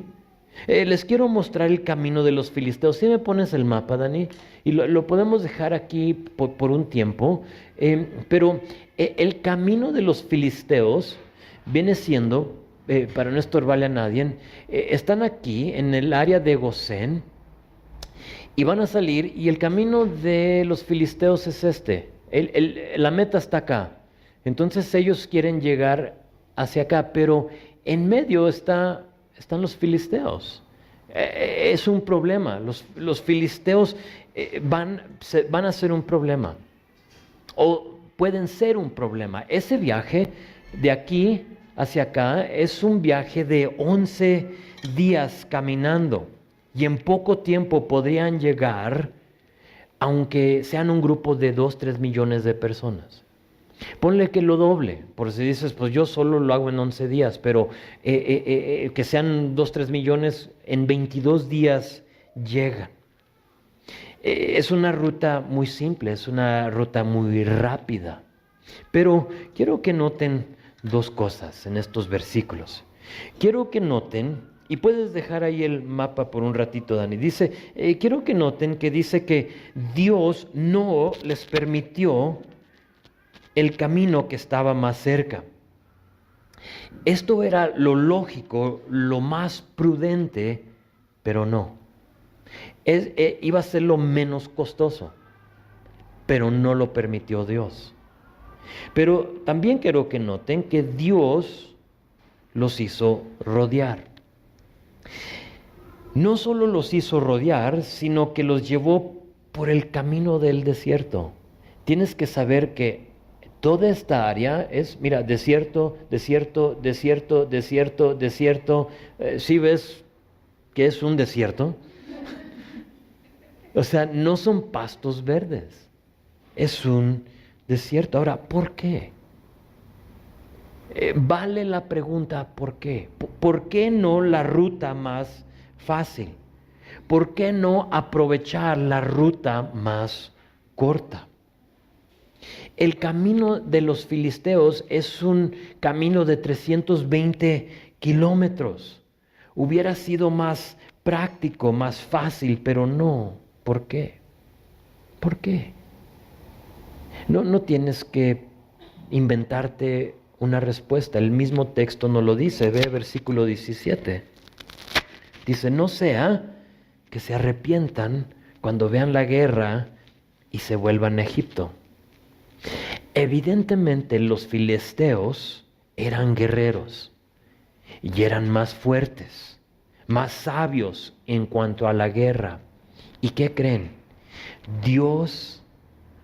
Les quiero mostrar el camino de los filisteos. ¿Sí me pones el mapa, Dani? Y lo podemos dejar aquí por un tiempo. Pero el camino de los filisteos viene siendo, para no estorbarle a nadie, están aquí en el área de Gosén y van a salir, y el camino de los filisteos es este. La meta está acá. Entonces ellos quieren llegar hacia acá, pero en medio están los filisteos. Es un problema. Los filisteos van a ser un problema, o pueden ser un problema. Ese viaje de aquí hacia acá es un viaje de 11 días caminando, y en poco tiempo podrían llegar, aunque sean un grupo de 2-3 millones de personas. Ponle que lo doble, por si dices, pues yo solo lo hago en 11 días, pero que sean 2-3 millones, en 22 días llegan. Es una ruta muy simple, es una ruta muy rápida, pero quiero que noten dos cosas en estos versículos. Quiero que noten, y puedes dejar ahí el mapa por un ratito, Dani. Dice, quiero que noten que dice que Dios no les permitió el camino que estaba más cerca. Esto era lo lógico, lo más prudente, pero no. Iba a ser lo menos costoso, pero no lo permitió Dios. Pero también quiero que noten que Dios los hizo rodear. no solo los hizo rodear, sino que los llevó por el camino del desierto. Tienes que saber que toda esta área es, mira, desierto, desierto, desierto, desierto, desierto. ¿Sí ves que es un desierto? O sea, no son pastos verdes, es un desierto. Ahora, ¿por qué? Vale la pregunta, ¿por qué? ¿Por qué no la ruta más fácil? ¿Por qué no aprovechar la ruta más corta? El camino de los filisteos es un camino de 320 kilómetros. Hubiera sido más práctico, más fácil, pero no. ¿Por qué? ¿Por qué? No tienes que inventarte una respuesta. El mismo texto nos lo dice. Ve versículo 17. Dice, no sea que se arrepientan cuando vean la guerra y se vuelvan a Egipto. Evidentemente los filisteos eran guerreros y eran más fuertes, más sabios en cuanto a la guerra. ¿Y qué creen? Dios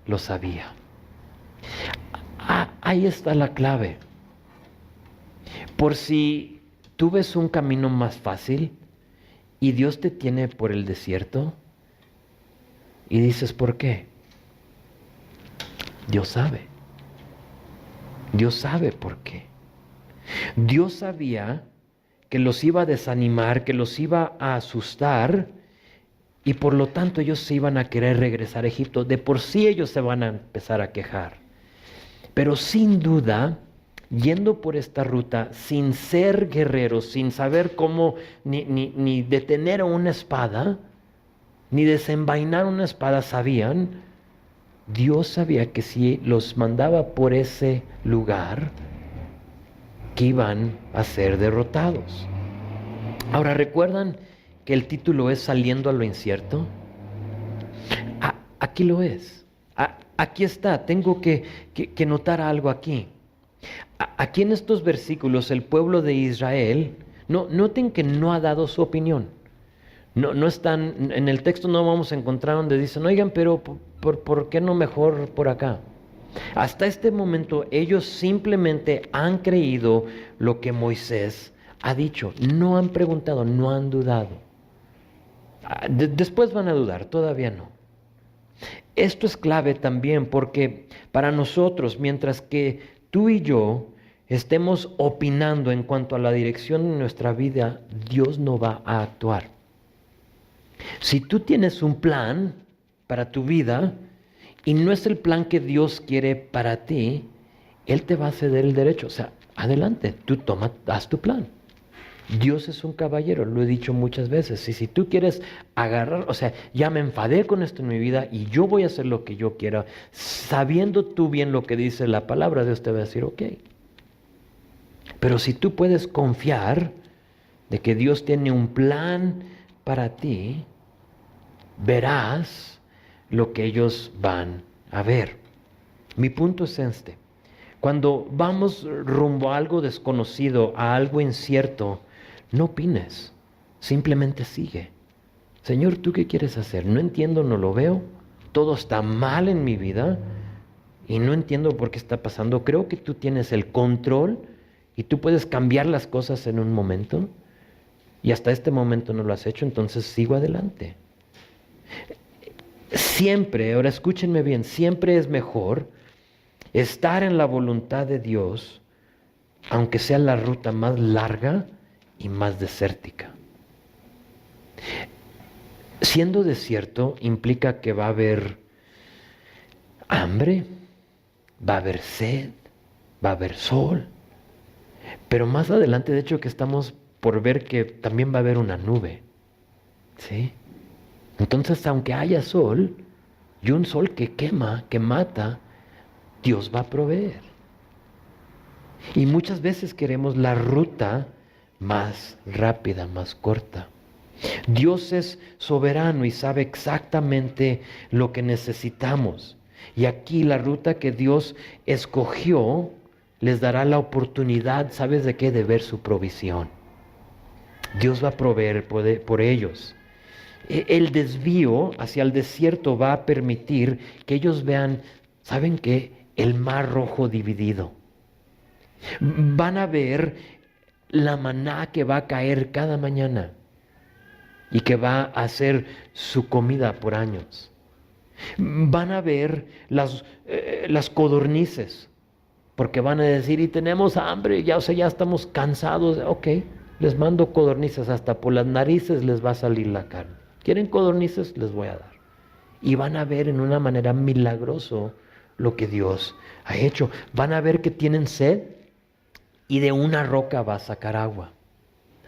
lo sabía. Ahí está la clave. Por si tú ves un camino más fácil y Dios te tiene por el desierto y dices, ¿por qué? Dios sabe. Dios sabe por qué. Dios sabía que los iba a desanimar, que los iba a asustar y por lo tanto ellos se iban a querer regresar a Egipto. De por sí ellos se van a empezar a quejar. Pero sin duda, yendo por esta ruta, sin ser guerreros, sin saber cómo ni detener a una espada, ni desenvainar una espada, Dios sabía que si los mandaba por ese lugar, que iban a ser derrotados. Ahora, ¿recuerdan que el título es Saliendo a lo incierto? Aquí lo es. Aquí está. Tengo que notar algo aquí. Aquí en estos versículos, el pueblo de Israel, noten que no ha dado su opinión. No están, en el texto no vamos a encontrar donde dicen, oigan, pero ¿por qué no mejor por acá? Hasta este momento ellos simplemente han creído lo que Moisés ha dicho. No han preguntado, no han dudado. Después van a dudar, todavía no. Esto es clave también porque para nosotros, mientras que tú y yo estemos opinando en cuanto a la dirección de nuestra vida, Dios no va a actuar. Si tú tienes un plan para tu vida y no es el plan que Dios quiere para ti, Él te va a ceder el derecho. O sea, adelante, tú haz tu plan. Dios es un caballero, lo he dicho muchas veces. Y si tú quieres agarrar, o sea, ya me enfadé con esto en mi vida y yo voy a hacer lo que yo quiera, sabiendo tú bien lo que dice la palabra, Dios te va a decir, ok. Pero si tú puedes confiar de que Dios tiene un plan para ti, verás lo que ellos van a ver. Mi punto es este. Cuando vamos rumbo a algo desconocido, a algo incierto, no opines, simplemente sigue. Señor, ¿tú qué quieres hacer? No entiendo, no lo veo, todo está mal en mi vida y no entiendo por qué está pasando. Creo que tú tienes el control y tú puedes cambiar las cosas en un momento y hasta este momento no lo has hecho, entonces sigo adelante. Siempre, ahora escúchenme bien, siempre es mejor estar en la voluntad de Dios, aunque sea la ruta más larga y más desértica. Siendo desierto implica que va a haber hambre, va a haber sed, va a haber sol. Pero más adelante, de hecho, que estamos por ver que también va a haber una nube. ¿Sí? Entonces, aunque haya sol, y un sol que quema, que mata, Dios va a proveer. Y muchas veces queremos la ruta más rápida, más corta. Dios es soberano y sabe exactamente lo que necesitamos. Y aquí la ruta que Dios escogió les dará la oportunidad, ¿sabes de qué? De ver su provisión. Dios va a proveer por ellos. El desvío hacia el desierto va a permitir que ellos vean, ¿saben qué? El mar rojo dividido. Van a ver la maná que va a caer cada mañana y que va a ser su comida por años. Van a ver las codornices, porque van a decir, y tenemos hambre, ya, o sea, ya estamos cansados. Ok, les mando codornices, hasta por las narices les va a salir la carne. ¿Quieren codornices? Les voy a dar. Y van a ver en una manera milagroso lo que Dios ha hecho. Van a ver que tienen sed y de una roca va a sacar agua.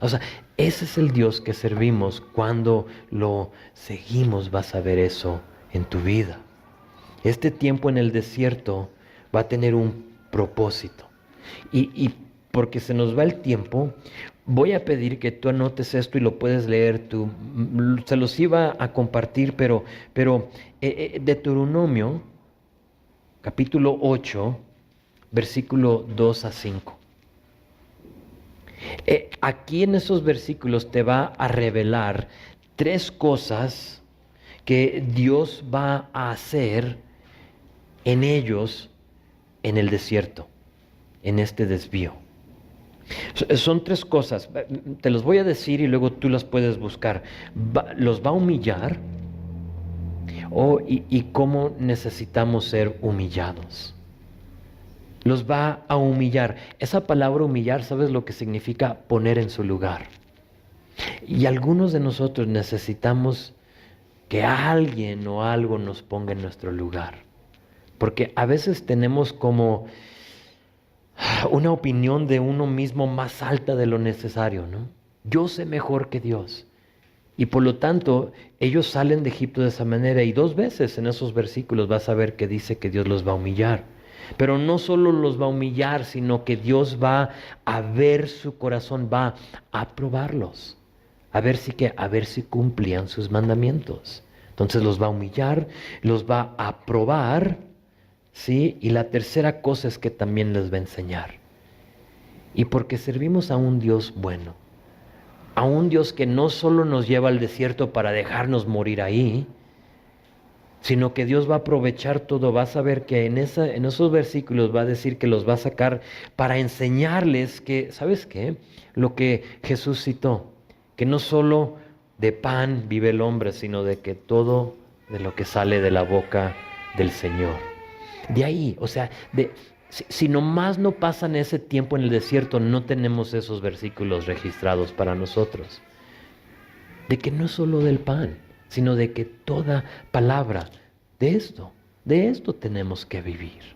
O sea, ese es el Dios que servimos. Cuando lo seguimos vas a ver eso en tu vida. Este tiempo en el desierto va a tener un propósito. Y porque se nos va el tiempo, voy a pedir que tú anotes esto y lo puedes leer tú. Se los iba a compartir, pero Deuteronomio, capítulo 8, versículo 2 a 5. Aquí en esos versículos te va a revelar 3 cosas que Dios va a hacer en ellos en el desierto, en este desvío. Son 3 cosas, te los voy a decir y luego tú las puedes buscar. Los va a humillar y cómo necesitamos ser humillados. Los va a humillar. Esa palabra humillar, ¿sabes lo que significa? Poner en su lugar. Y algunos de nosotros necesitamos que alguien o algo nos ponga en nuestro lugar. Porque a veces tenemos como una opinión de uno mismo más alta de lo necesario, ¿no? Yo sé mejor que Dios. Y por lo tanto, ellos salen de Egipto de esa manera. Y 2 veces en esos versículos vas a ver que dice que Dios los va a humillar. Pero no solo los va a humillar, sino que Dios va a ver su corazón, va a probarlos. A ver si cumplían sus mandamientos. Entonces los va a humillar, los va a probar, ¿sí? Y la tercera cosa es que también les va a enseñar. Y porque servimos a un Dios bueno, a un Dios que no solo nos lleva al desierto para dejarnos morir ahí, sino que Dios va a aprovechar todo. Vas a ver que en esos versículos va a decir que los va a sacar para enseñarles que, ¿sabes qué? Lo que Jesús citó, que no solo de pan vive el hombre, sino de que todo de lo que sale de la boca del Señor. De ahí, o sea, si nomás no pasan ese tiempo en el desierto, no tenemos esos versículos registrados para nosotros. De que no solo del pan, sino de que toda palabra de esto tenemos que vivir.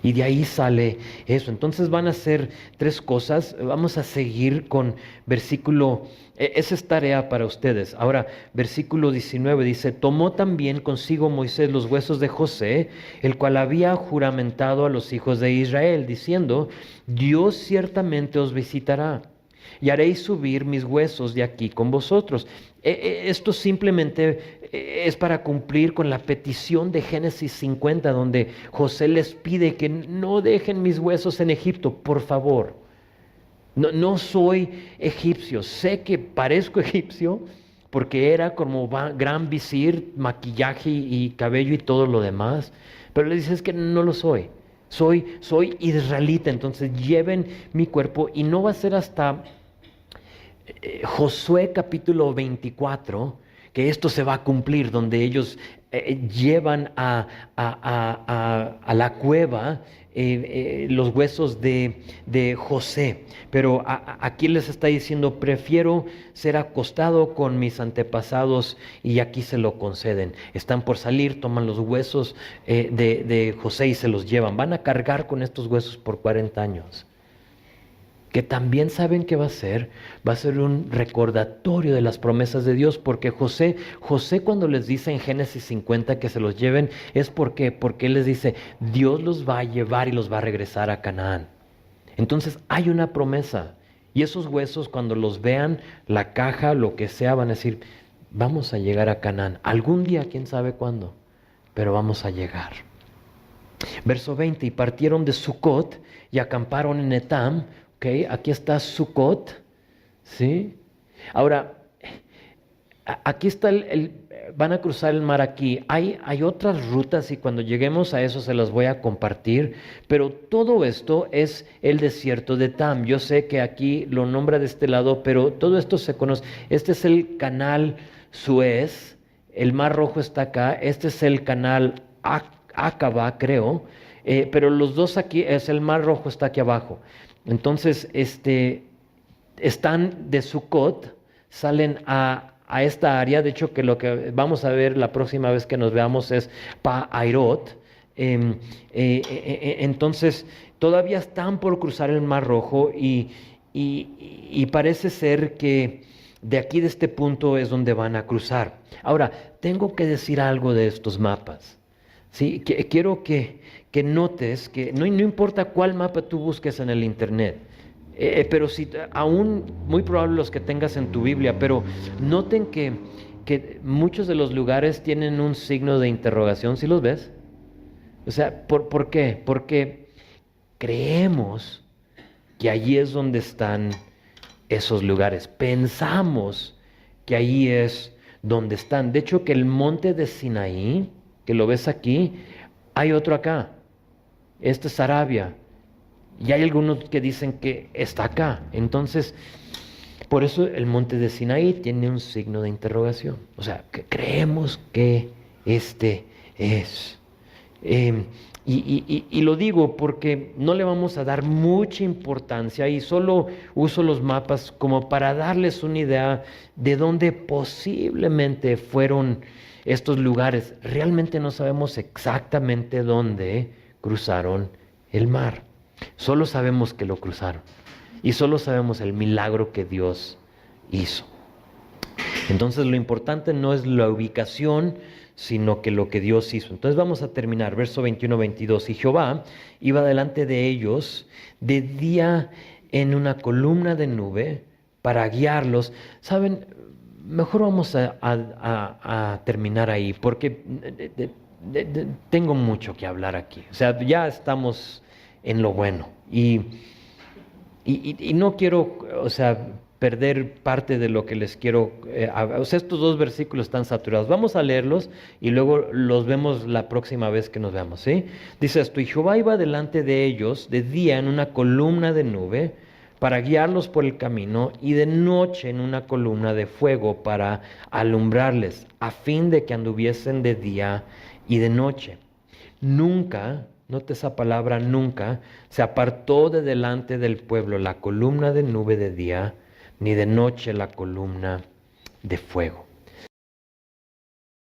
Y de ahí sale eso. Entonces van a ser 3 cosas. Vamos a seguir con versículo, esa es tarea para ustedes. Ahora, versículo 19 dice, tomó también consigo Moisés los huesos de José, el cual había juramentado a los hijos de Israel, diciendo, Dios ciertamente os visitará y haréis subir mis huesos de aquí con vosotros. Esto simplemente es para cumplir con la petición de Génesis 50, donde José les pide que no dejen mis huesos en Egipto, por favor. No soy egipcio, sé que parezco egipcio porque era como gran visir, maquillaje y cabello y todo lo demás, pero le dices que no lo soy. Soy israelita, entonces lleven mi cuerpo, y no va a ser hasta Josué capítulo 24 que esto se va a cumplir, donde ellos llevan a la cueva los huesos de José. Pero aquí les está diciendo, prefiero ser acostado con mis antepasados, y aquí se lo conceden. Están por salir, toman los huesos de José y se los llevan. Van a cargar con estos huesos por 40 años. Que también saben que va a ser un recordatorio de las promesas de Dios, porque José cuando les dice en Génesis 50 que se los lleven, es porque él les dice, Dios los va a llevar y los va a regresar a Canaán. Entonces hay una promesa, y esos huesos, cuando los vean, la caja, lo que sea, van a decir, vamos a llegar a Canaán, algún día, quién sabe cuándo, pero vamos a llegar. Verso 20, y partieron de Sucot y acamparon en Etam. Okay, aquí está Sucot, ¿sí? Ahora, aquí está van a cruzar el mar aquí. Hay otras rutas y cuando lleguemos a eso se las voy a compartir, pero todo esto es el desierto de Tam. Yo sé que aquí lo nombra de este lado, pero todo esto se conoce. Este es el canal Suez, el Mar Rojo está acá, este es el canal Acaba, creo, pero los dos aquí, es el Mar Rojo está aquí abajo. Entonces, están de Sucot, salen a esta área. De hecho, que lo que vamos a ver la próxima vez que nos veamos es Pa-Airot. Entonces, todavía están por cruzar el Mar Rojo y parece ser que de aquí, de este punto, es donde van a cruzar. Ahora, tengo que decir algo de estos mapas. ¿Sí? Quiero que notes que no importa cuál mapa tú busques en el internet, pero si aún muy probable los que tengas en tu Biblia, pero noten que muchos de los lugares tienen un signo de interrogación. ¿Sí los ves? O sea, ¿por qué? Porque creemos que allí es donde están esos lugares. Pensamos que allí es donde están. De hecho, que el monte de Sinaí, que lo ves aquí, hay otro acá. Este es Arabia. Y hay algunos que dicen que está acá. Entonces, por eso el monte de Sinaí tiene un signo de interrogación. O sea, que creemos que este es. Y lo digo porque no le vamos a dar mucha importancia y solo uso los mapas como para darles una idea de dónde posiblemente fueron estos lugares. Realmente no sabemos exactamente dónde cruzaron el mar. Solo sabemos que lo cruzaron y solo sabemos el milagro que Dios hizo. Entonces lo importante no es la ubicación, sino que lo que Dios hizo. Entonces vamos a terminar, verso 21-22. Y Jehová iba delante de ellos de día en una columna de nube para guiarlos. ¿Saben? Mejor vamos a terminar ahí, porque tengo mucho que hablar aquí. O sea, ya estamos en lo bueno. Y no quiero, o sea, perder parte de lo que les quiero. O sea, estos dos versículos están saturados. Vamos a leerlos y luego los vemos la próxima vez que nos veamos, ¿sí? Dice esto: y Jehová iba delante de ellos de día en una columna de nube para guiarlos por el camino, y de noche en una columna de fuego para alumbrarles, a fin de que anduviesen de día y de noche. Nunca, note esa palabra nunca, se apartó de delante del pueblo la columna de nube de día, ni de noche la columna de fuego.